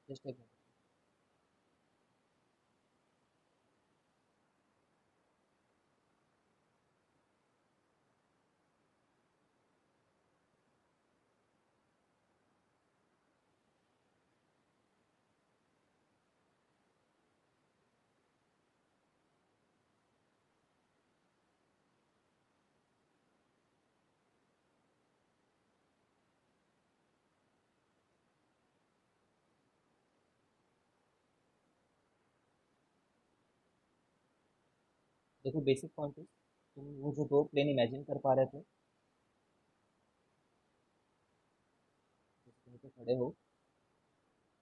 Just एक देखो, basic point is, तुम वो जो दो प्लेन इमेजिन कर पा रहे थे, जैसे तुम पे खड़े हो,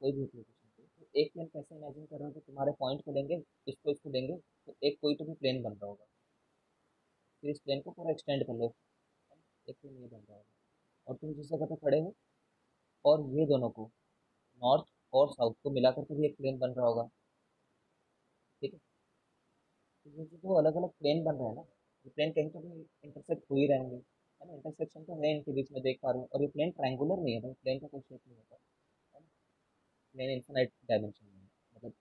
कोई भी लोकेशन पे, तो एक प्लेन कैसे इमेजिन कर रहे हो कि तुम्हारे पॉइंट को लेंगे, इसको लेंगे, तो एक कोई तो भी प्लेन बन रहा होगा। फिर इस प्लेन को पूरा एक्सटेंड कर लो, एक प्लेन ये बन रहा होगा। और तुम जिस जगह पे खड़े हो, और ये दोनों को, नॉर्थ और साउथ को मिला करके भी एक प्लेन बन रहा होगा। ठीक है। तो ये जो दो अलग अलग प्लेन बन रहे हैं ना, ये प्लेन कहीं तो भी इंटरसेक्ट हो ही रहेंगे, है ना। इंटरसेक्शन तो है इनके बीच में, देख पा रहे हो। और ये प्लेन ट्रायंगुलर नहीं है भाई, प्लेन का कोई शेप नहीं होता, है ना। प्लेन इन्फिनाइट डायमेंशन में है, मतलब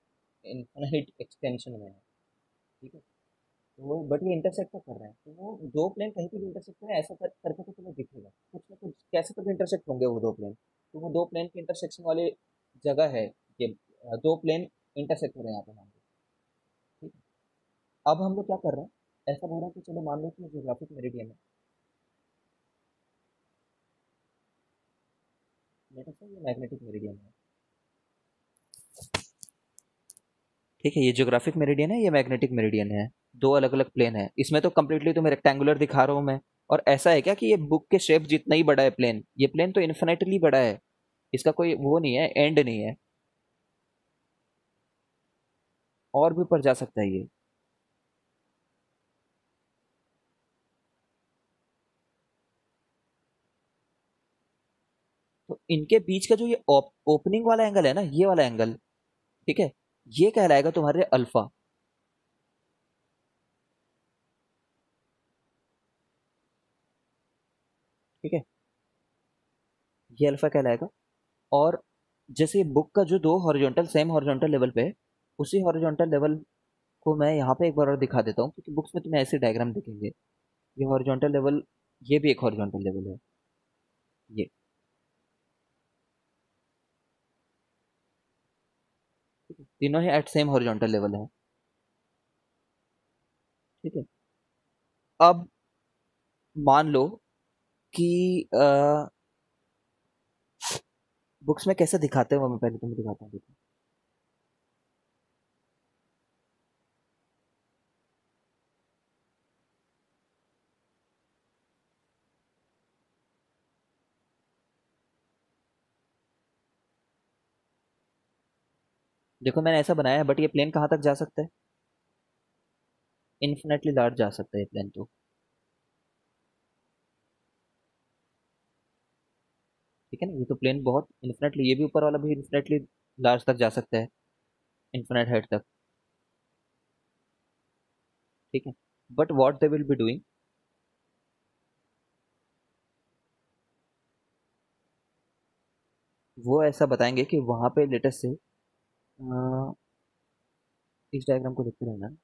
इन्फिनाइट एक्सटेंशन में है। ठीक है। तो वो, बट ये इंटरसेक्ट तो कर रहे हैं, तो वो दो प्लेन कहीं पे भी इंटरसेक्ट करें, ऐसा करके तो तुम्हें दिखेगा कुछ ना कुछ, कैसे तो भी इंटरसेक्ट होंगे वो दो प्लेन। तो वो दो प्लेन के इंटरसेक्शन वाली जगह है ये, दो प्लेन इंटरसेक्ट हो रहे हैं यहाँ पे, मान लो। ठीक है। अब हम लोग क्या कर रहे हैं, ऐसा बोल रहे हैं कि चलो मान लो कि जियोग्राफिक मेरिडियन है, लेट अस से ये मैग्नेटिक मेरिडियन है। ठीक है, ये जियोग्राफिक मेरिडियन है, ये मैग्नेटिक मेरिडियन है। दो अलग अलग प्लेन है, इसमें तो कम्प्लीटली तुम्हें रेक्टेंगुलर दिखा रहा हूँ मैं। और ऐसा है क्या कि ये बुक के शेप जितना ही बड़ा है प्लेन, ये प्लेन तो इन्फिनेटली बड़ा है, इसका कोई वो नहीं है, एंड नहीं है, और भी ऊपर जा सकता है ये। तो इनके बीच का जो ये ओपनिंग वाला एंगल है ना, ये वाला एंगल, ठीक है, ये कहलाएगा तुम्हारे अल्फा। ठीक है, ये अल्फा कहलाएगा। और जैसे बुक का जो दो हॉरिजॉन्टल, सेम हॉरिजॉन्टल लेवल पे है, उसी हॉरिजॉन्टल लेवल को मैं यहाँ पे एक बार और दिखा देता हूँ, क्योंकि बुक्स में तुम्हें ऐसे डायग्राम दिखेंगे। ये हॉरिजॉन्टल लेवल, ये भी एक हॉरिजॉन्टल लेवल है, ये। ठीक है, तीनों ही एट सेम हॉरिजॉन्टल लेवल है। ठीक है। अब मान लो कि बुक्स में कैसे दिखाते हैं वो मैं पहले तुम्हें दिखाता हूँ, देखो। देखो, मैंने ऐसा बनाया है, बट ये प्लेन कहाँ तक जा सकता है, इन्फिनेटली लार्ज जा सकता है ये प्लेन तो। ठीक है ना, ये तो प्लेन बहुत इन्फिनेटली, ये भी ऊपर वाला भी इन्फिनेटली लार्ज तक जा सकता है, इन्फिनेट हाइट तक। ठीक है। But what they will be doing, वो ऐसा बताएंगे कि वहां पे लेटेस्ट से, इस डायग्राम को देखते रहना।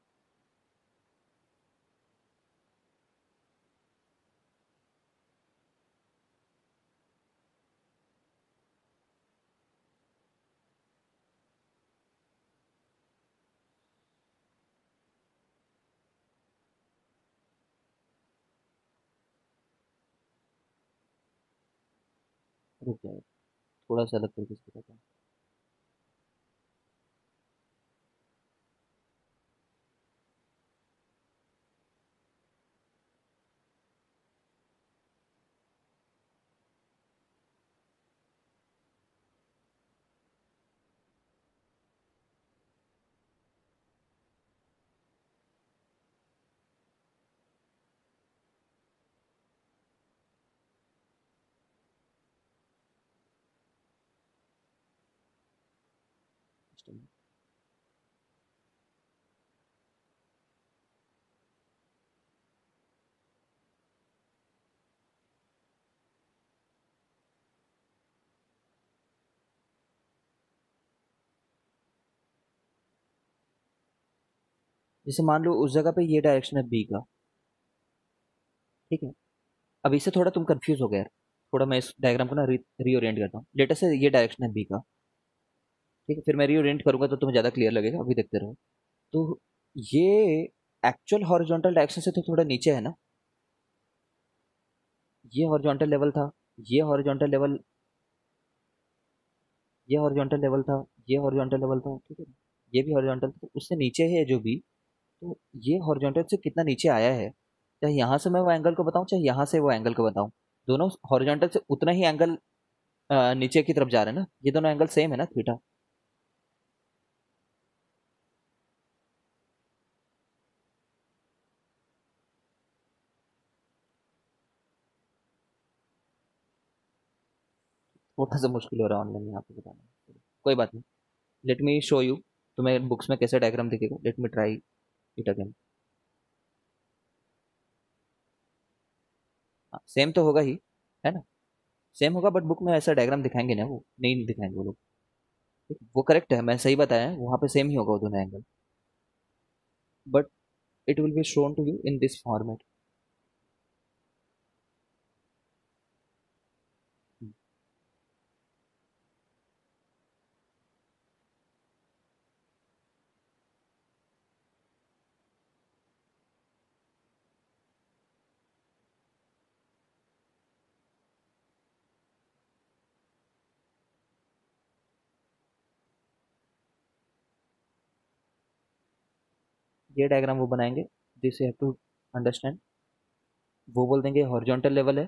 रुक जाएगा, थोड़ा सा अलग तरीके से बताता हूँ। जैसे मान लो उस जगह पे ये डायरेक्शन है बी का, ठीक है। अब इससे थोड़ा तुम कंफ्यूज हो गए यार, थोड़ा मैं इस डायग्राम को ना रीओरिएंट करता हूँ। लेटर से ये डायरेक्शन है बी का, ठीक है, फिर मैं रीओरिएंट करूंगा तो तुम्हें ज्यादा क्लियर लगेगा, अभी देखते रहो। तो ये एक्चुअल हॉरिजॉन्टल डायरेक्शन से तो थोड़ा नीचे है ना, ये हॉरिजॉन्टल लेवल था, ये हॉरिजॉन्टल लेवल, ये हॉरिजॉन्टल लेवल था, ये हॉरिजॉन्टल लेवल था, ठीक है। ये भी हॉरिजॉन्टल था, तो उससे नीचे है जो भी, तो ये हॉरिजॉन्टल से कितना नीचे आया है, चाहे यहाँ से मैं वो एंगल को बताऊं चाहे यहाँ से वो एंगल को बताऊं, दोनों हॉरिजॉन्टल से उतना ही एंगल नीचे की तरफ जा रहे हैं ना, ये दोनों एंगल सेम है ना थीटा। थोड़ा सा मुश्किल हो रहा है ऑनलाइन यहाँ पे बताना, कोई बात नहीं। लेट मी शो यू, तुम्हें बुक्स में कैसे डायग्राम दिखेगा, let me try it again. हाँ सेम तो होगा ही, है ना, सेम होगा, बट बुक में ऐसा डायग्राम दिखाएंगे ना, वो नहीं दिखाएंगे वो लोग, ठीक है? वो करेक्ट है, मैं सही बताया है, वहाँ पे सेम ही होगा वो दोनों angle, but it will be shown to you in this format. ये डायग्राम वो बनाएंगे, this you have to understand. वो बोल देंगे हॉरिजॉन्टल लेवल है,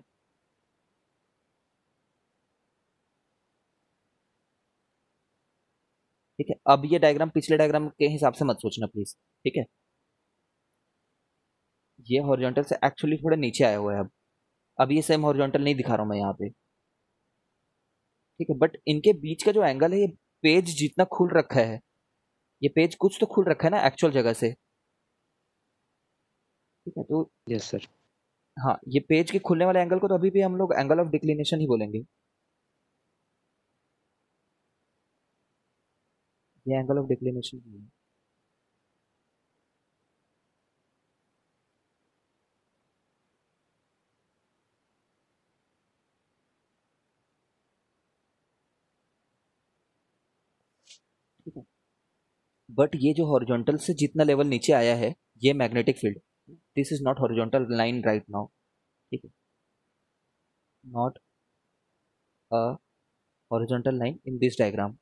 ठीक है। अब ये डायग्राम पिछले डायग्राम के हिसाब से मत सोचना प्लीज, ठीक है। ये हॉरिजॉन्टल से एक्चुअली थोड़ा नीचे आया हुआ है अब ये सेम हॉरिजॉन्टल नहीं दिखा रहा हूँ मैं यहाँ पे, ठीक है, बट इनके बीच का जो एंगल है, ये पेज जितना खुल रखा है, ये पेज कुछ तो खुल रखा है ना एक्चुअल जगह से, ठीक है। तो यस सर। हाँ, ये पेज के खुलने वाले एंगल को तो अभी भी हम लोग एंगल ऑफ डिक्लिनेशन ही बोलेंगे, ये एंगल ऑफ डिक्लिनेशन ही है। ठीक है, बट ये जो हॉरिजॉन्टल से जितना लेवल नीचे आया है, ये magnetic field, this is not horizontal line right now, ठीक है, not a horizontal line in this diagram,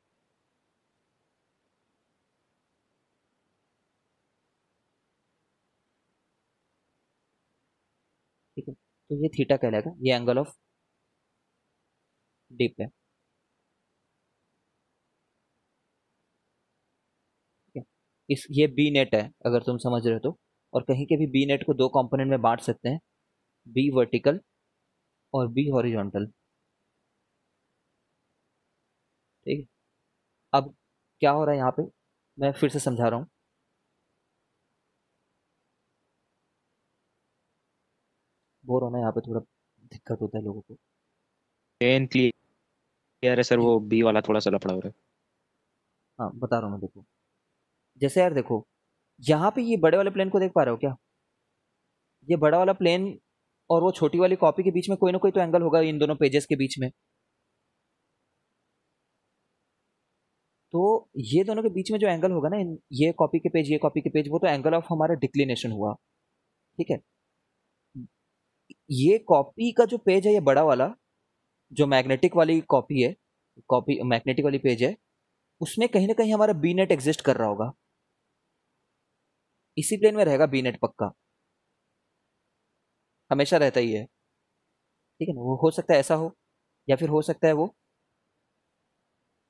ठीक है। तो ये थीटा कहलाएगा, ये एंगल ऑफ डिप है, ठीक है। इस ये बी नेट है अगर तुम समझ रहे हो तो, और कहीं के भी बी नेट को दो कंपोनेंट में बांट सकते हैं, बी वर्टिकल और बी हॉरिजॉन्टल, ठीक है। अब क्या हो रहा है यहाँ पे, मैं फिर से समझा रहा हूँ, बोर होना यहाँ पे थोड़ा दिक्कत होता है लोगों को। पेन क्लियर है सर, जी, वो बी वाला थोड़ा सा लफड़ा हो रहा है। हाँ बता रहा हूँ मैं, देखो जैसे यार देखो, यहाँ पे ये बड़े वाले प्लेन को देख पा रहे हो क्या, ये बड़ा वाला प्लेन और वो छोटी वाली कॉपी के बीच में कोई ना कोई तो एंगल होगा इन दोनों पेजेस के बीच में, तो ये दोनों के बीच में जो एंगल होगा ना, ये कॉपी के पेज, ये कॉपी के पेज, वो तो एंगल ऑफ हमारा डिक्लिनेशन हुआ, ठीक है। ये कॉपी का जो पेज है, ये बड़ा वाला, जो मैग्नेटिक वाली कॉपी है, कॉपी मैग्नेटिक वाली पेज है, उसमें कहीं ना कहीं हमारा बी नेट एग्जिस्ट कर रहा होगा, इसी प्लेन में रहेगा बी नेट पक्का, हमेशा रहता ही है, ठीक है ना। वो हो सकता है ऐसा हो, या फिर हो सकता है वो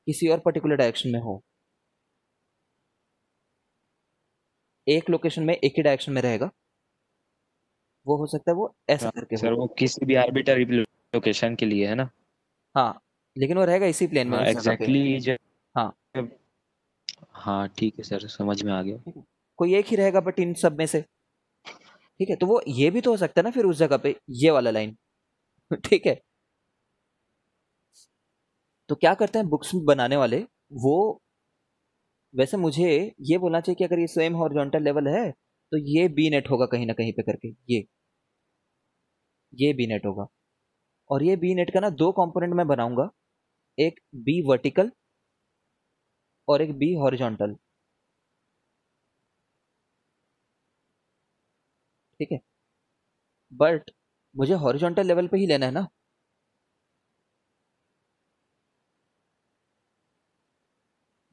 किसी और पर्टिकुलर डायरेक्शन में हो, एक लोकेशन में एक ही डायरेक्शन में रहेगा, वो हो सकता है वो ऐसा हाँ करके सर, हो। वो किसी भी आर्बिटरी लोकेशन के लिए है ना। हाँ, लेकिन वो रहेगा इसी प्लेन में हाँ उस जगह पे। एग्जैक्टली जब। हाँ, हाँ ठीक है सर, समझ में आ गया। ठीक है, कोई एक ही रहेगा बट इन सब में से, ठीक है। तो वो ये भी तो हो सकता है ना फिर उस जगह पे ये वाला लाइन ठीक है। तो क्या करते हैं बुक्स बनाने वाले, वो वैसे मुझे ये बोलना चाहिए कि अगर ये सेम हॉरिजॉन्टल लेवल है तो ये बी नेट होगा कहीं ना कहीं पे करके, ये बी नेट होगा। और ये बी नेट का ना दो कंपोनेंट मैं बनाऊंगा, एक बी वर्टिकल और एक बी हॉरिजॉन्टल। ठीक है, बट मुझे हॉरिजॉन्टल लेवल पे ही लेना है ना।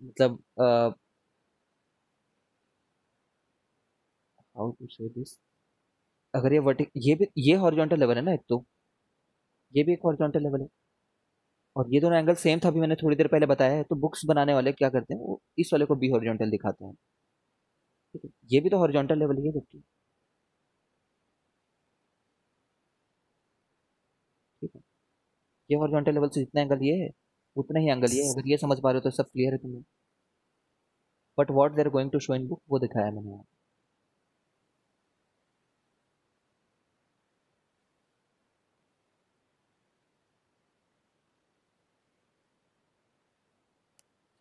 मतलब हाउ टू से दिस, अगर ये वर्टिक ये हॉरिजॉन्टल लेवल है ना एक तो, ये भी एक हॉरिजॉन्टल लेवल है, और ये दोनों एंगल सेम था, अभी मैंने थोड़ी देर पहले बताया है। तो बुक्स बनाने वाले क्या करते हैं, वो इस वाले को बी हॉरिजॉन्टल दिखाते हैं। ठीक है, ये भी तो हॉरिजॉन्टल लेवल ही है जबकि। ठीक है, ये हॉरिजॉन्टल लेवल से जितना एंगल ये है उतना ही एंगल ये है। अगर ये समझ पा रहे हो तो सब क्लियर है तुम्हें। But what they are going to show in book वो दिखाया मैंने यहाँ।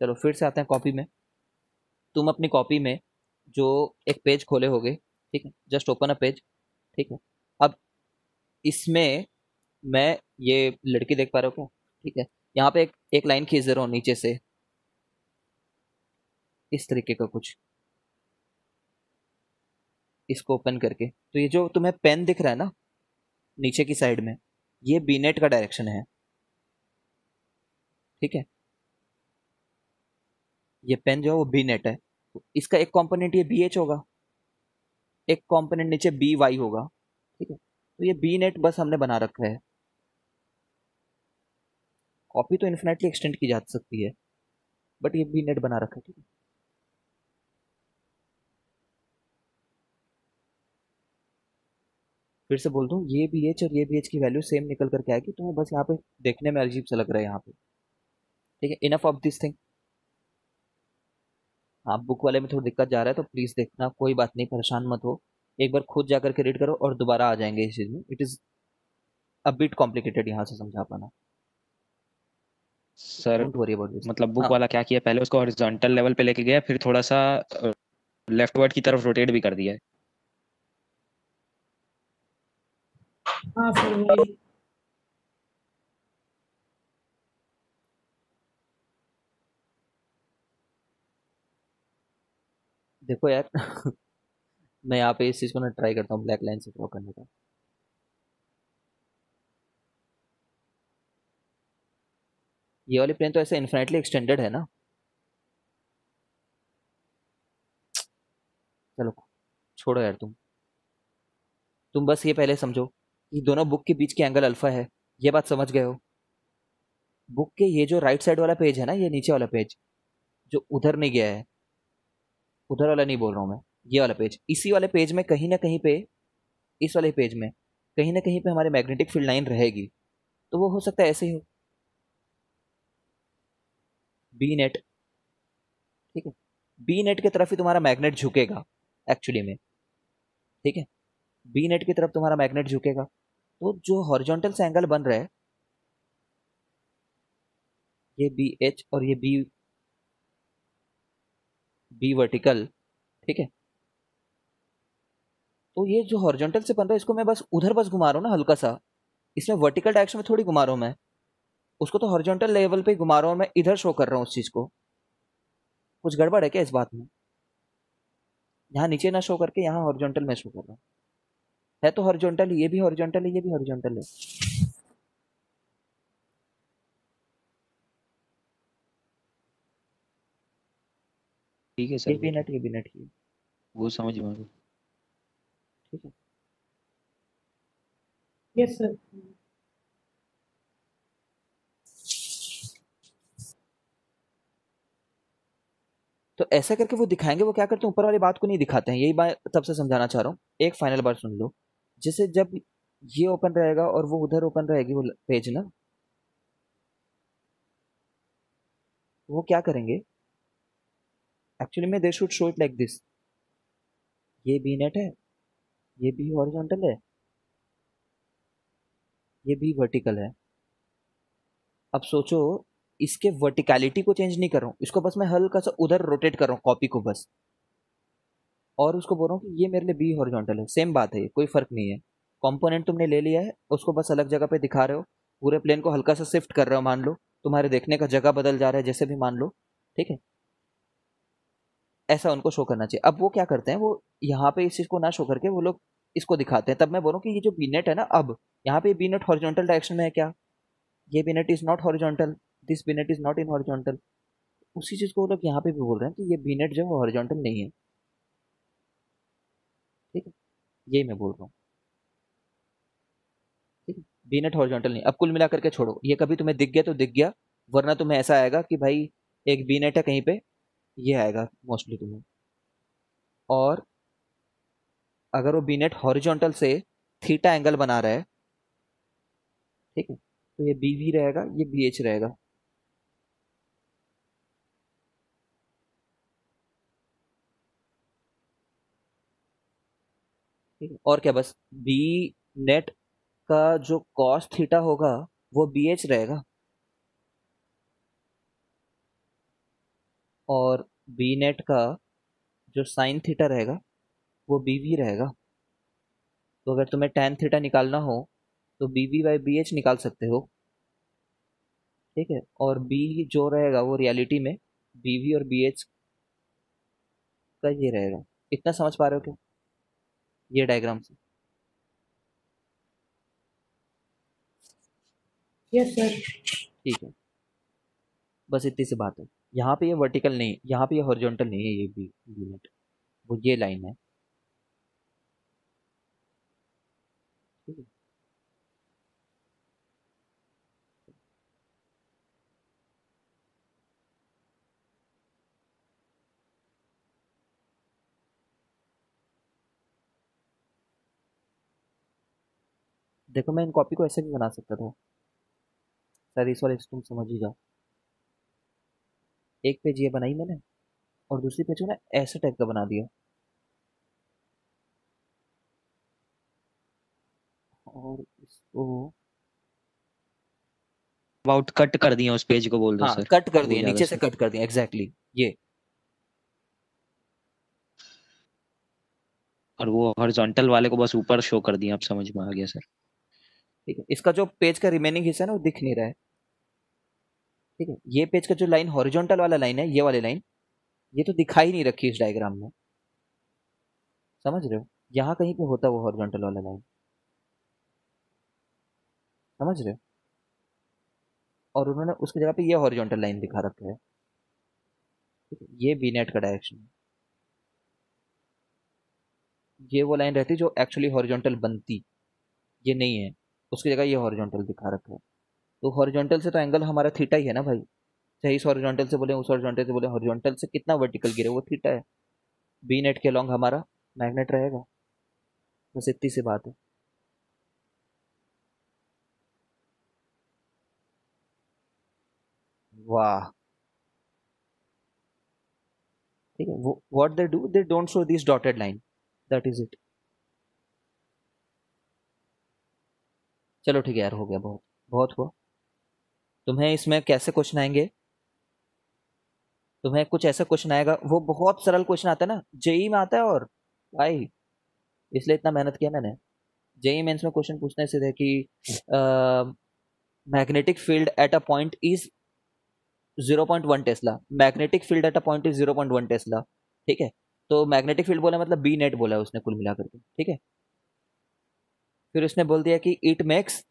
चलो फिर से आते हैं कॉपी में। तुम अपनी कॉपी में जो एक पेज खोले होगे, ठीक है, जस्ट ओपन अ पेज। ठीक है, अब इसमें मैं ये लड़की देख पा रहे हो क्या? ठीक है, यहाँ पे एक लाइन खींच दे रहा हूँ नीचे से, इस तरीके का कुछ, इसको ओपन करके। तो ये जो तुम्हें पेन दिख रहा है ना नीचे की साइड में, ये बी नेट का डायरेक्शन है। ठीक है, ये पेन जो है वो बी नेट है, तो इसका एक कंपोनेंट ये बी एच होगा, एक कंपोनेंट नीचे बी वाई होगा। ठीक है, तो ये बी नेट बस हमने बना रखा है। कॉपी तो इन्फिनेटली एक्सटेंड की जा सकती है, बट ये बी नेट बना रखा है। ठीक है, फिर से बोल दूं, ये बी एच और ये बी एच की वैल्यू सेम निकल करके आएगी। तुम्हें बस यहाँ पे देखने में अजीब सा लग रहा है यहाँ पे। ठीक है, इनफ ऑफ दिस थिंग। हाँ, बुक वाले में थोड़ी दिक्कत जा रहा है तो प्लीज देखना, कोई बात नहीं, परेशान मत हो। एक बार खुद जाकर के रीड करो और दोबारा आ जाएंगे इस चीज में। It is a bit complicated यहाँ से समझा पाना। Sir don't worry about this. मतलब बुक हाँ, वाला क्या किया, पहले उसको हॉरिजॉन्टल लेवल पे लेके गया, फिर थोड़ा सा लेफ्टवर्ड की तरफ रोटेट भी कर दिया है। हाँ सर वही। देखो यार मैं यहाँ पे इस चीज को ना ट्राई करता हूँ ब्लैक लाइन से ड्रॉ करने का। ये वाली प्लेन तो ऐसे इन्फिनेटली एक्सटेंडेड है ना। चलो छोड़ो यार, तुम बस ये पहले समझो कि दोनों बुक के बीच के एंगल अल्फा है। ये बात समझ गए हो? बुक के ये जो राइट साइड वाला पेज है ना, ये नीचे वाला पेज जो उधर नहीं गया है, उधर वाला नहीं बोल रहा हूँ मैं, ये वाला पेज, इसी वाले पेज में कहीं ना कहीं पे, इस वाले पेज में कहीं ना कहीं पे हमारी मैग्नेटिक फील्ड लाइन रहेगी। तो वो हो सकता है ऐसे ही हो, बी नेट। ठीक है, बी नेट की तरफ ही तुम्हारा मैग्नेट झुकेगा एक्चुअली में। ठीक है, बी नेट की तरफ तुम्हारा मैग्नेट झुकेगा। तो जो हॉरिजॉन्टल से एंगल बन रहा है, ये बी एच और ये बी बी वर्टिकल। ठीक है, तो ये जो हॉरिजॉन्टल से बन रहा है इसको मैं बस उधर बस घुमा रहा हूँ ना हल्का सा, इसमें वर्टिकल डायरेक्शन में थोड़ी घुमा रहा हूँ मैं, उसको तो हॉरिजॉन्टल लेवल पे ही घुमा रहा हूँ मैं, इधर शो कर रहा हूँ उस चीज को। कुछ गड़बड़ है क्या इस बात में? यहाँ नीचे ना शो करके यहाँ हॉरिजॉन्टल में शो कर रहा हूँ। है तो हॉरिजॉन्टल, ये भी हॉरिजॉन्टल है, ये भी हॉरिजॉन्टल है। ठीक है ये सर, भी नेट, ये भी नेट ही है। वो समझ में आ गया। ठीक है, यस सर। तो ऐसा करके वो दिखाएंगे। वो क्या करते हैं, ऊपर वाली बात को नहीं दिखाते हैं, यही बात तब से समझाना चाह रहा हूँ। एक फाइनल बार सुन लो, जैसे जब ये ओपन रहेगा और वो उधर ओपन रहेगी वो पेज ना, वो क्या करेंगे एक्चुअली में, they should show it like this. ये बी नेट है, ये भी हॉरिजॉन्टल है, ये भी वर्टिकल है। अब सोचो, इसके वर्टिकलिटी को चेंज नहीं कर रहा हूँ, इसको बस मैं हल्का सा उधर रोटेट कर रहा हूँ कॉपी को बस, और उसको बोल रहा हूँ कि ये मेरे लिए बी हॉरिजॉन्टल है। सेम बात है, कोई फर्क नहीं है। कंपोनेंट तुमने ले लिया है, उसको बस अलग जगह पे दिखा रहे हो, पूरे प्लेन को हल्का सा शिफ्ट कर रहे हो, मान लो तुम्हारे देखने का जगह बदल जा रहा है, जैसे भी मान लो, ठीक है। ऐसा उनको शो करना चाहिए। अब वो क्या करते हैं, वो यहाँ पे इस चीज को ना शो करके वो लोग इसको दिखाते हैं। तब मैं बोलूँ कि ये जो बी नेट है ना, अब यहाँ पे बी नेट हॉरिजॉन्टल डायरेक्शन में है क्या, ये B net is not horizontal, this B net is not in horizontal. उसी चीज को वो लोग यहाँ पे भी बोल रहे हैं कि ये बी नेट जो है वो हॉरिजॉन्टल नहीं है, ठीक है। यही मैं बोल रहा हूँ, ठीक है। बी नेट हॉरिजॉन्टल नहीं। अब कुल मिला करके छोड़ो, ये कभी तुम्हें दिख गया तो दिख गया, वरना तुम्हें ऐसा आएगा कि भाई एक बी नेट है कहीं पे, ये आएगा मोस्टली तुम्हें। और अगर वो बी नेट हॉरिजॉन्टल से थीटा एंगल बना रहा है, ठीक है, तो ये बी वी रहेगा, ये बी एच रहेगा। ठीक है, और क्या, बस बी नेट का जो कॉस थीटा होगा वो बी एच रहेगा, और बी नेट का जो साइन थीटा रहेगा वो बी वी रहेगा। तो अगर तुम्हें tan थीटा निकालना हो तो B V by B H निकाल सकते हो, ठीक है। और बी जो रहेगा वो रियलिटी में बी वी और बी एच का ये रहेगा। इतना समझ पा रहे हो क्या ये डायग्राम से? Yes sir. ठीक है, बस इतनी सी बात है। यहाँ पे ये वर्टिकल नहीं, यहाँ पे ये हॉरिजॉन्टल नहीं है, ये बी नेट, वो ये लाइन है, ठीक है। देखो मैं इन कॉपी को ऐसे भी बना सकता था सर, इस वाले तुम समझ ही जाओ। एक पेज ये बनाई मैंने, और दूसरी पेज को ना ऐसे टाइप का बना दिया, और इसको अबाउट कट कर दिया उस पेज को बोल दो हाँ सर, कट कर वो दिया, ज्यादा नीचे से सही। कट कर दिया, एग्जैक्टली ये। और वो हॉरिजॉन्टल वाले को बस ऊपर शो कर दिया, अब समझ में आ गया सर। ठीक है, इसका जो पेज का रिमेनिंग हिस्सा है ना वो दिख नहीं रहा है, ठीक है। ये पेज का जो लाइन हॉरिजॉन्टल वाला लाइन है, ये वाली लाइन, ये तो दिखाई नहीं रखी इस डायग्राम में, समझ रहे हो? यहाँ कहीं पे होता वो हॉरिजॉन्टल वाला लाइन, समझ रहे हो? और उन्होंने उसकी जगह पे ये हॉरिजॉन्टल लाइन दिखा रखा है, ठीक है। ये बी नेट का डायरेक्शन है, ये वो लाइन रहती जो एक्चुअली हॉरिजॉन्टल बनती, ये नहीं है, उसकी जगह ये हॉरिजॉन्टल दिखा रखा है। तो हॉरिजॉन्टल से तो एंगल हमारा थीटा ही है ना भाई, चाहे इस हॉरिजॉन्टल से बोले उस हॉरिजॉन्टल से बोले, हॉरिजॉन्टल से कितना वर्टिकल गिरे वो थीटा है। बी नेट के अलॉन्ग हमारा मैग्नेट रहेगा, बस इतनी सी बात है। वाह, ठीक है। वो what they do, they don't show this dotted line, that is it. चलो ठीक है यार, हो गया, बहुत बहुत हुआ। तुम्हें इसमें कैसे क्वेश्चन आएंगे, तुम्हें कुछ ऐसा क्वेश्चन आएगा, वो बहुत सरल क्वेश्चन आता है ना, जेई में आता है, और भाई इसलिए इतना मेहनत किया मैंने। जेई मेंस में क्वेश्चन पूछने से थे कि magnetic field at a point is 0.1 Tesla, magnetic field at a point is 0.1 Tesla, ठीक है। तो मैग्नेटिक फील्ड बोला मतलब बी नेट बोला उसने कुल मिलाकर के, ठीक है। फिर उसने बोल दिया कि it makes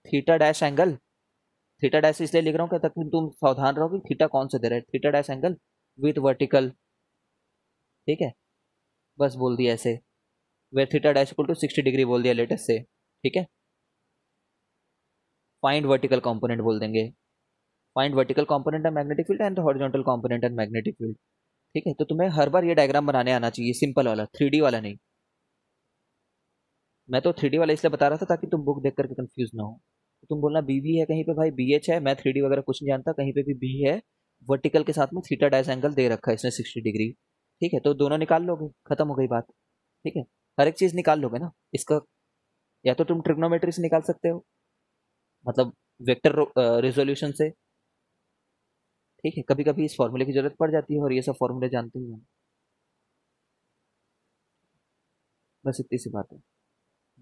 theta dash angle, theta dash इसलिए लिख रहा हूँ ताकि तुम सावधान रहो कि थीटा कौन से दे रहे हैं, theta dash angle with vertical, ठीक है। बस बोल दिया ऐसे, वे theta dash equal to 60 degree बोल दिया लेटेस्ट से, ठीक है। फाइंड वर्टिकल कंपोनेंट बोल देंगे, find vertical component and magnetic field and horizontal component and magnetic field, ठीक है। तो तुम्हें हर बार ये डायग्राम बनाने आना चाहिए, सिंपल वाला, 3D वाला नहीं। मैं तो 3D वाला इसलिए बता रहा था ताकि तुम बुक देख करके कंफ्यूज ना हो। तो तुम बोलना बी वी है कहीं पे, भाई बी एच है, मैं 3D वगैरह कुछ नहीं जानता, कहीं पे भी बी है, वर्टिकल के साथ में थीटा डायस एंगल दे रखा है इसने 60 डिग्री, ठीक है। तो दोनों निकाल लोगे, खत्म हो गई बात, ठीक है। हर एक चीज निकाल लोगे ना इसका, या तो तुम ट्रिग्नोमेट्री से निकाल सकते हो, मतलब वेक्टर रिजोल्यूशन से। ठीक है, कभी कभी इस फॉर्मूले की जरूरत पड़ जाती है और ये सब फॉर्मूले जानते ही हैं। बस इतनी सी बात है।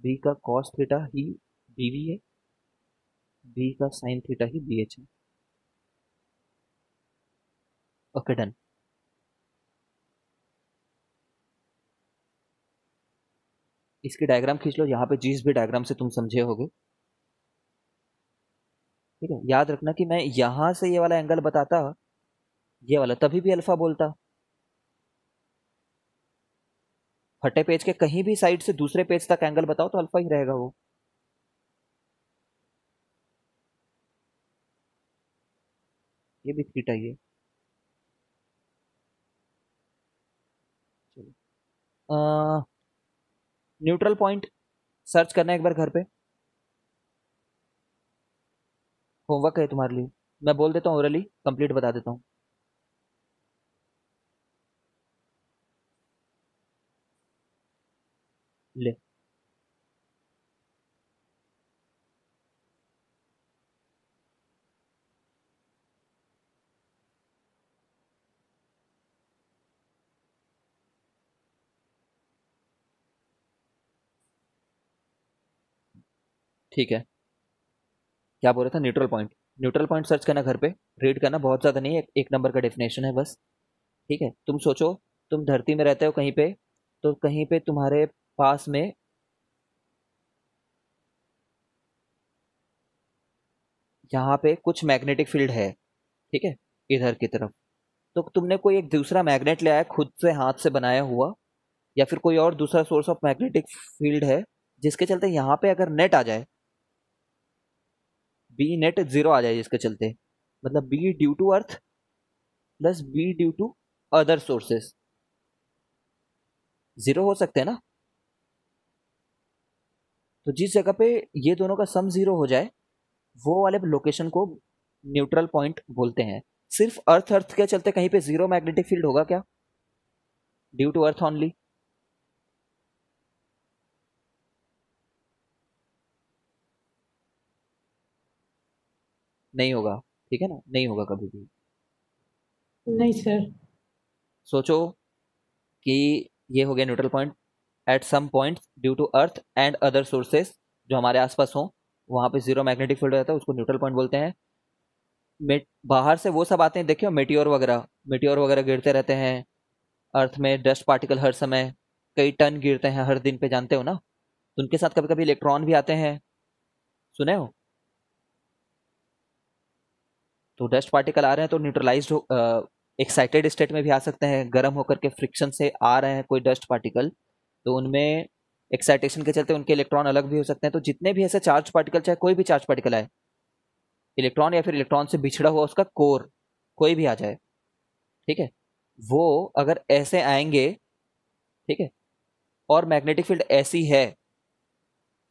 बी का कॉस थीटा ही बीवी है, बी का साइन थीटा ही बी एच है। Okay done. इसकी डायग्राम खींच लो, यहाँ पे जिस भी डायग्राम से तुम समझे होगे। ठीक है, याद रखना कि मैं यहां से ये वाला एंगल बताता, ये वाला, तभी भी अल्फा बोलता। फटे पेज के कहीं भी साइड से दूसरे पेज तक एंगल बताओ तो अल्फा ही रहेगा वो। ये भी थीटा ही है। चलो, न्यूट्रल पॉइंट सर्च करना है एक बार घर पे। होमवर्क है तुम्हारे लिए, मैं बोल देता हूँ ओरली, कंप्लीट बता देता हूँ। ले, ठीक है। क्या बोल रहा था? Neutral point. Neutral point search करना घर पे, रीड करना, बहुत ज़्यादा नहीं है, एक नंबर का डेफिनेशन है बस। ठीक है, तुम सोचो, तुम धरती में रहते हो कहीं पे, तो कहीं पे तुम्हारे पास में यहाँ पे कुछ मैग्नेटिक फील्ड है। ठीक है, इधर की तरफ। तो तुमने कोई एक दूसरा मैग्नेट ले आया खुद से, हाथ से बनाया हुआ, या फिर कोई और दूसरा सोर्स ऑफ मैग्नेटिक फील्ड है, जिसके चलते यहाँ पे अगर नेट आ जाए, बी नेट जीरो आ जाए, जिसके चलते मतलब B due to earth plus B due to other sources zero हो सकते हैं ना। तो जिस जगह पे ये दोनों का सम जीरो हो जाए, वो वाले लोकेशन को न्यूट्रल पॉइंट बोलते हैं। सिर्फ अर्थ अर्थ के चलते कहीं पे जीरो मैग्नेटिक फील्ड होगा क्या? Due to earth only? नहीं होगा। ठीक है ना, नहीं होगा कभी भी। नहीं सर। सोचो कि ये हो गया neutral point at some point due to earth and other sources जो हमारे आसपास हो, वहां पे जीरो मैग्नेटिक फील्ड रहता है, उसको न्यूट्रल पॉइंट बोलते हैं। बाहर से वो सब आते हैं, देखियो मेटियोर वगैरह, मेटियोर वगैरह गिरते रहते हैं अर्थ में, डस्ट पार्टिकल हर समय कई टन गिरते हैं हर दिन पे, जानते हो ना। तो उनके साथ कभी कभी इलेक्ट्रॉन भी आते हैं, सुने हो? तो डस्ट पार्टिकल आ रहे हैं तो न्यूट्रलाइज्ड एक्साइटेड स्टेट में भी आ सकते हैं, गर्म होकर के फ्रिक्शन से आ रहे हैं कोई डस्ट पार्टिकल, तो उनमें एक्साइटेशन के चलते उनके इलेक्ट्रॉन अलग भी हो सकते हैं। तो जितने भी ऐसे चार्ज पार्टिकल, चाहे कोई भी चार्ज पार्टिकल आए, इलेक्ट्रॉन या फिर इलेक्ट्रॉन से बिछड़ा हुआ उसका कोर, कोई भी आ जाए, ठीक है, वो अगर ऐसे आएंगे, ठीक है, और मैग्नेटिक फील्ड ऐसी है,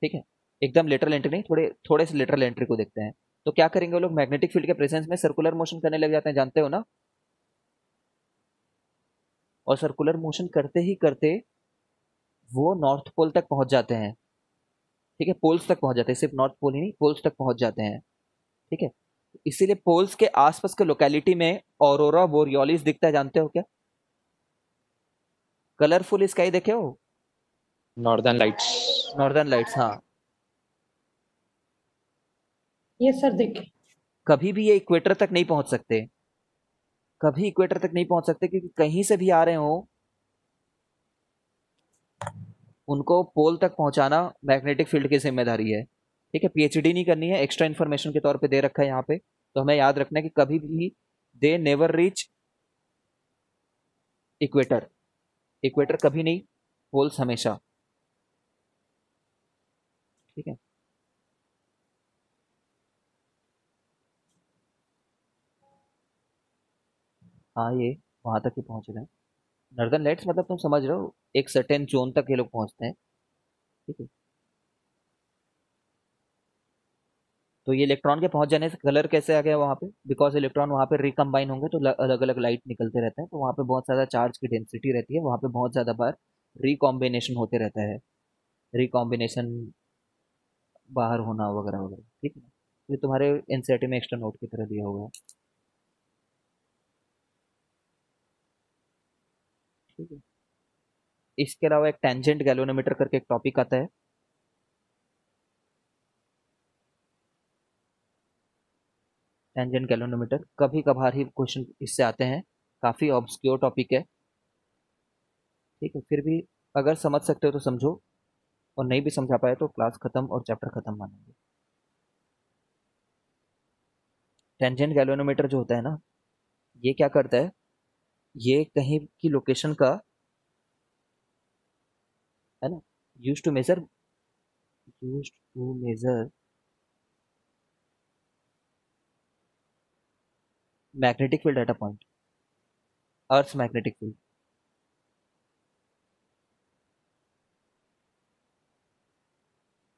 ठीक है, एकदम लेटरल एंट्री नहीं, थोड़े थोड़े से लेटरल एंट्री को देखते हैं, तो क्या करेंगे वो लोग? मैग्नेटिक फील्ड के प्रेजेंस में सर्कुलर मोशन करने लग जाते हैं, जानते हो ना। और सर्कुलर मोशन करते ही करते वो नॉर्थ पोल तक पहुंच जाते हैं। ठीक है, पोल्स तक पहुंच जाते हैं, सिर्फ नॉर्थ पोल ही नहीं, पोल्स तक पहुंच जाते हैं। ठीक है, इसीलिए पोल्स के आसपास के लोकेलिटी में ऑरोरा बोरियोलिस दिखता है, जानते हो क्या? कलरफुल स्काई देखे हो? Northern lights. नॉर्दर्न लाइट्स, हाँ। ये सर देखे। कभी भी ये इक्वेटर तक नहीं पहुंच सकते, कभी इक्वेटर तक नहीं पहुंच सकते, क्योंकि कहीं से भी आ रहे हो, उनको पोल तक पहुंचाना मैग्नेटिक फील्ड की जिम्मेदारी है। ठीक है, पीएचडी नहीं करनी है, एक्स्ट्रा इन्फॉर्मेशन के तौर पे दे रखा है यहाँ पे, तो हमें याद रखना है कि कभी भी they never reach equator, equator कभी नहीं, पोल्स हमेशा। ठीक है, हाँ, ये वहां तक ही पहुंच रहे हैं। नॉर्दर्न लाइट्स मतलब तुम समझ रहे हो, एक सर्टेन जोन तक ये लोग पहुंचते हैं। ठीक है, तो ये इलेक्ट्रॉन के पहुंच जाने से कलर कैसे आ गया वहां पे? बिकॉज इलेक्ट्रॉन वहां पे रिकम्बाइन होंगे तो अलग अलग लाइट निकलते रहते हैं, तो वहां पे बहुत ज्यादा चार्ज की डेंसिटी रहती है, वहां पे बहुत ज्यादा बार रिकॉम्बिनेशन होते रहता है, रिकॉम्बिनेशन, बाहर होना वगैरह वगैरह। ठीक है, ये तुम्हारे एनसीईआरटी में एक्स्ट्रा नोट की तरह दिया हुआ है। ठीक है, इसके अलावा एक टेंजेंट गैल्वेनोमीटर करके एक टॉपिक आता है। टेंजेंट गैल्वेनोमीटर कभी कभार ही क्वेश्चन इससे आते हैं, काफ़ी ऑब्सक्योर टॉपिक है। ठीक है, फिर भी अगर समझ सकते हो तो समझो, और नहीं भी समझा पाए तो क्लास खत्म और चैप्टर खत्म मानेंगे। टेंजेंट गैल्वेनोमीटर जो होता है ना, ये क्या करता है, ये कहीं की लोकेशन का, है ना, use to measure magnetic field data point, earth magnetic field.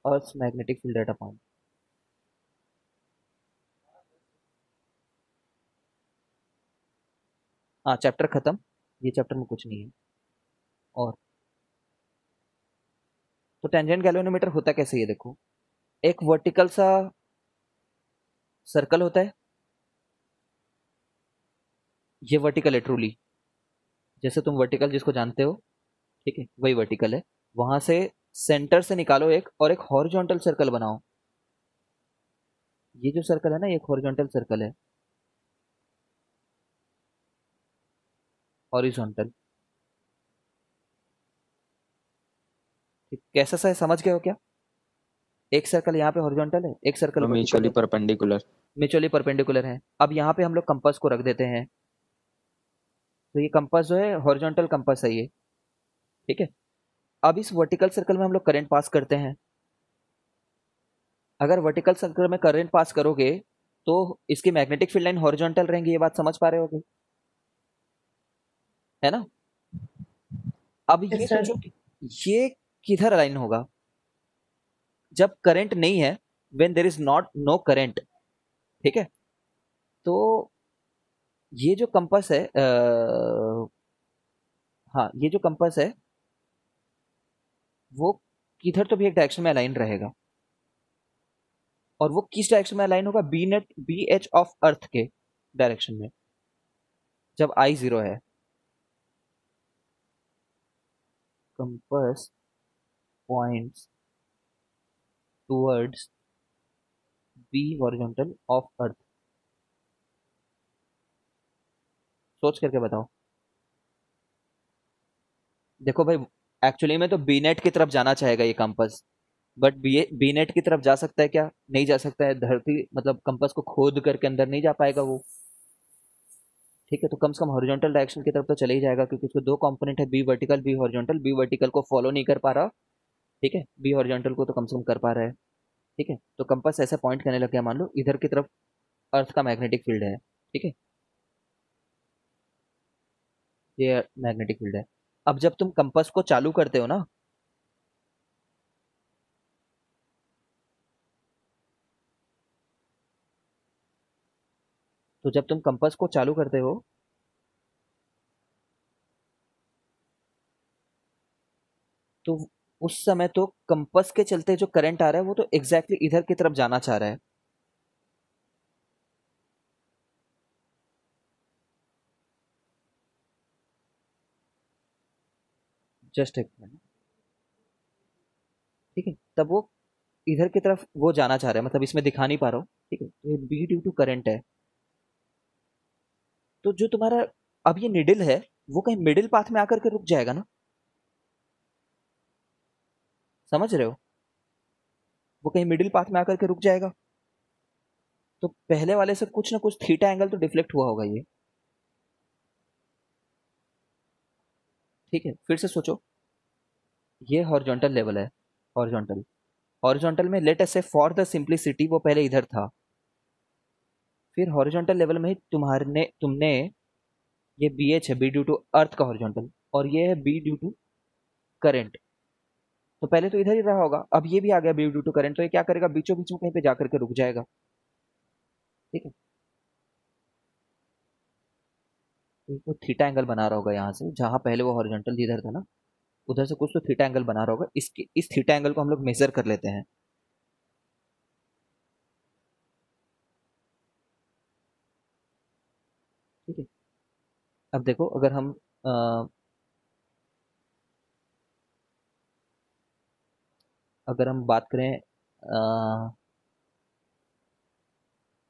Earth magnetic field data point. हाँ, चैप्टर खत्म, ये चैप्टर में कुछ नहीं है। और तो टेंजेंट गैल्वेनोमीटर होता कैसे, ये देखो, एक वर्टिकल सा सर्कल होता है, ये वर्टिकल है ट्रूली, जैसे तुम वर्टिकल जिसको जानते हो, ठीक है, वही वर्टिकल है। वहां से सेंटर से निकालो एक, और एक हॉरिजॉन्टल सर्कल बनाओ। ये जो सर्कल है ना, ये एक हॉरिजॉन्टल सर्कल है, हॉरिजॉन्टल। ठीक, कैसा सा है, समझ गए हो क्या? एक सर्कल यहाँ पे हॉरिजॉन्टल है, एक सर्कल वर्टिकल म्यूचुअली है, परपेंडिकुलर। म्यूचुअली परपेंडिकुलर है। अब यहाँ पे हम लोग कंपास को रख देते हैं, तो ये कंपास जो है हॉरिजॉन्टल कंपास है ये। ठीक है, अब इस वर्टिकल सर्कल में हम लोग करंट पास करते हैं। अगर वर्टिकल सर्कल में करंट पास करोगे तो इसकी मैग्नेटिक फील्ड लाइन हॉरिजॉन्टल रहेंगी, ये बात समझ पा रहे होगे, है ना? अब ये यस सर। सोचो कि ये किधर अलाइन होगा, जब करंट नहीं है, when there is not no current. ठीक है, तो ये जो कंपास है, हाँ, ये जो कंपास है वो किधर तो भी एक डायरेक्शन में अलाइन रहेगा, और वो किस डायरेक्शन में अलाइन होगा, B net B H of earth के डायरेक्शन में, जब आई जीरो है। Compass points towards B horizontal of earth. सोच करके बताओ। देखो भाई, एक्चुअली में तो बी नेट की तरफ जाना चाहेगा ये कंपास, बट बी नेट की तरफ जा सकता है क्या? नहीं जा सकता है, धरती मतलब कंपास को खोद करके अंदर नहीं जा पाएगा वो। ठीक है, तो कम से कम हॉरिजॉन्टल डायरेक्शन की तरफ तो चले ही जाएगा, क्योंकि उसके दो कंपोनेंट है, B vertical B horizontal. B vertical को फॉलो नहीं कर पा रहा, ठीक है, बी हॉरिजॉन्टल को तो कम से कम कर पा रहा है। ठीक है, तो कंपास ऐसे पॉइंट करने लग गया, मान लो इधर की तरफ अर्थ का मैग्नेटिक फील्ड है। ठीक है, ये मैग्नेटिक फील्ड है। अब जब तुम कंपास को चालू करते हो ना, तो जब तुम कंपास को चालू करते हो तो उस समय तो कंपास के चलते जो करंट आ रहा है वो तो एग्जैक्टली इधर की तरफ जाना चाह रहा है। जस्ट एक मिनट। ठीक है, तब वो इधर की तरफ वो जाना चाह रहा है, मतलब इसमें दिखा नहीं पा रहा हूँ। ठीक है, तो ये बी ड्यू टू करंट है। तो जो तुम्हारा अब ये निडल है, वो कहीं मिडिल पाथ में आकर के रुक जाएगा ना, समझ रहे हो? वो कहीं मिडिल पाथ में आकर के रुक जाएगा, तो पहले वाले से कुछ ना कुछ थीटा एंगल तो डिफ्लेक्ट हुआ होगा ये। ठीक है, फिर से सोचो, ये हॉरिजॉन्टल लेवल है, हॉरिजॉन्टल। हॉरिजॉन्टल में लेट अस से फॉर द सिंपलिसिटी वो पहले इधर था, फिर हॉरिजॉन्टल लेवल में ही तुमने ये बी एच है, बी ड्यू टू अर्थ का हॉरिजॉन्टल, और ये है बी ड्यू टू करंट। तो पहले तो इधर ही रहा होगा, अब ये भी आ गया बी ड्यू टू करंट, तो ये क्या करेगा, बीचों बीच में कहीं पे जाकर के रुक जाएगा। ठीक है, तो वो थीटा एंगल बना रहा होगा यहाँ से, जहां पहले वो हॉरिजॉन्टल जिधर था ना, उधर से कुछ तो थीटा एंगल बना रहा होगा। इसके इस थीटा एंगल को हम लोग मेजर कर लेते हैं। ठीक है। अब देखो अगर हम बात करें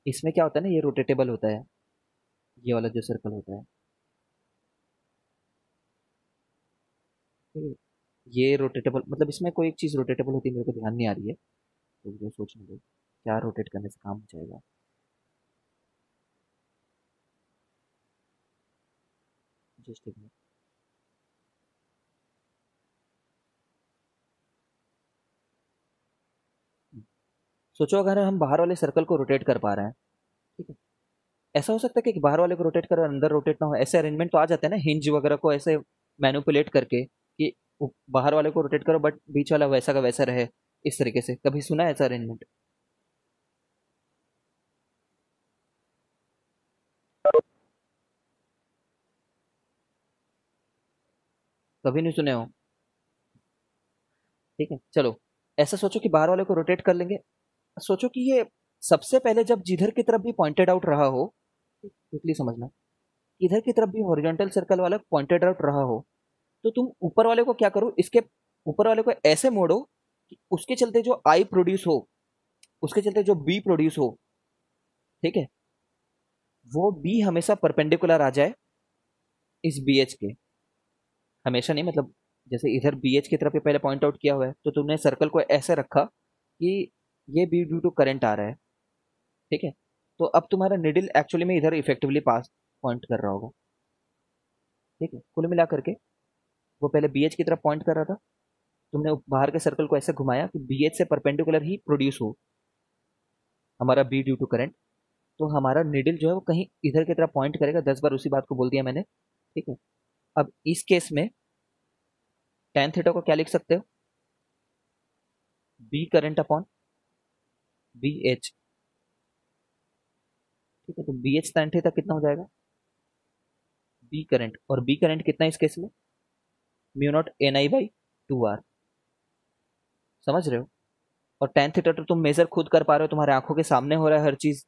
इसमें क्या होता है ना, ये रोटेटेबल होता है, ये वाला जो सर्कल होता है, ठीक है। ये रोटेटेबल मतलब इसमें कोई एक चीज़ रोटेटेबल होती है, मेरे को ध्यान नहीं आ रही है, तो मुझे सोचने दो क्या रोटेट करने से काम हो जाएगा। जस्ट एक मिनट। सोचो अगर हम बाहर वाले सर्कल को रोटेट कर पा रहे हैं, ठीक है, ऐसा हो सकता है कि बाहर वाले को रोटेट करो अंदर रोटेट ना हो, ऐसे अरेंजमेंट तो आ जाते हैं ना हिंज वगैरह को ऐसे मैनिपुलेट करके कि बाहर वाले को रोटेट करो बट बीच वाला वैसा का वैसा रहे, इस तरीके से कभी सुना है ऐसा अरेंजमेंट? कभी नहीं सुने हो? ठीक है चलो, ऐसा सोचो कि बाहर वाले को रोटेट कर लेंगे। सोचो कि ये सबसे पहले जब जिधर की तरफ भी पॉइंटेड आउट रहा हो, क्विकली समझना, इधर की तरफ भी हॉरिजॉन्टल सर्कल वाला पॉइंटेड आउट रहा हो, तो तुम ऊपर वाले को क्या करो, इसके ऊपर वाले को ऐसे मोड़ो कि उसके चलते जो आई प्रोड्यूस हो, उसके चलते जो बी प्रोड्यूस हो, ठीक है, वो बी हमेशा परपेंडिकुलर आ जाए इस बी एच के। हमेशा नहीं, मतलब जैसे इधर बी एच की तरफ ये पहले पॉइंट आउट किया हुआ है, तो तुमने सर्कल को ऐसे रखा कि ये बी ड्यू टू करंट आ रहा है, ठीक है, तो अब तुम्हारा निडल एक्चुअली में इधर इफेक्टिवली पास पॉइंट कर रहा होगा, ठीक है। कुल मिला करके वो पहले बी एच की तरफ पॉइंट कर रहा था, तुमने बाहर के सर्कल को ऐसे घुमाया कि बी एच से परपेंडिकुलर ही प्रोड्यूस हो हमारा बी ड्यू टू करंट, तो हमारा निडल जो है वो कहीं इधर की तरफ पॉइंट करेगा। 10 बार उसी बात को बोल दिया मैंने, ठीक है। अब इस केस में tan थीटा को क्या लिख सकते हो, B current upon B H, ठीक है। तो बी एच tan थीटा कितना हो जाएगा, बी करंट, और बी करंट कितना है इस केस में, mu naught N I by 2 R, समझ रहे हो। और tan थीटा तो तुम मेजर खुद कर पा रहे हो, तुम्हारे आंखों के सामने हो रहा है हर चीज,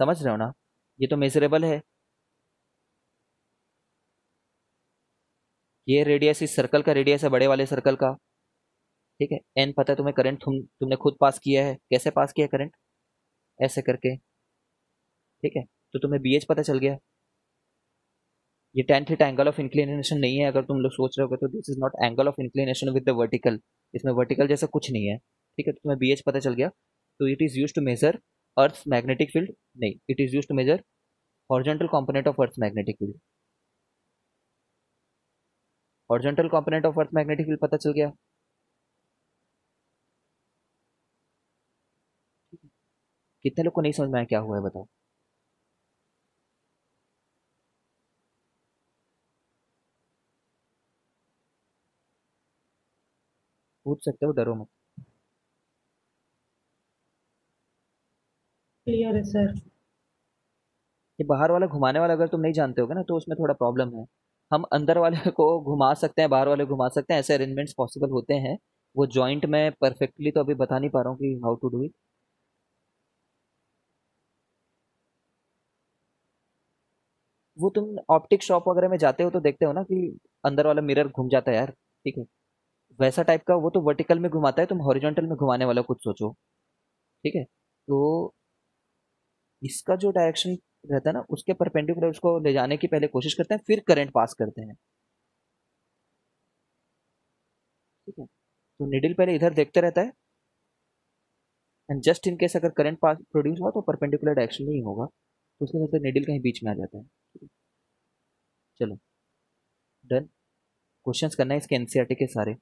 समझ रहे हो ना, ये तो मेजरेबल है। ये रेडियस इस सर्कल का रेडियस है, बड़े वाले सर्कल का, ठीक है। एन पता है तुम्हें, करंट तुमने खुद पास किया है, कैसे पास किया करंट, ऐसे करके, ठीक है। तो तुम्हें बी एच पता चल गया। ये tan theta angle of inclination नहीं है, अगर तुम लोग सोच रहे हो तो this is naught angle of inclination with the vertical, इसमें वर्टिकल जैसा कुछ नहीं है, ठीक है। तो तुम्हें बी एच पता चल गया, तो it is use to measure earth magnetic field, नहीं, it is use to measure horizontal component of earth magnetic field. Horizontal component of earth magnetic field पता चल गया। कितने लोग को नहीं समझ में आया क्या हुआ है बताओ? पूछ सकते हो, डरो मत। क्लियर है सर। ये बाहर वाला घुमाने वाला अगर तुम नहीं जानते होगे ना तो उसमें थोड़ा प्रॉब्लम है। हम अंदर वाले को घुमा सकते हैं, बाहर वाले को घुमा सकते हैं, ऐसे अरेंजमेंट्स पॉसिबल होते हैं। वो जॉइंट में परफेक्टली तो अभी बता नहीं पा रहा हूँ कि हाउ टू डू इट। वो तुम ऑप्टिक शॉप वगैरह में जाते हो तो देखते हो ना कि अंदर वाला मिरर घूम जाता है यार, ठीक है, वैसा टाइप का। वो तो वर्टिकल में घुमाता है, तुम हॉरिजॉन्टल में घुमाने वाला कुछ सोचो, ठीक है। तो इसका जो डायरेक्शन रहता है ना उसके परपेंडिकुलर उसको ले जाने की पहले कोशिश करते हैं, फिर करंट पास करते हैं, ठीक है। तो निडल पहले इधर देखते रहता है, एंड जस्ट इन केस अगर करंट पास प्रोड्यूस हुआ तो परपेंडिकुलर डायरेक्शन में ही होगा, तो उसके चलते निडल कहीं बीच में आ जाता है, ठीक है। चलो डन, क्वेश्चंस करना है इसके एनसीईआरटी के सारे।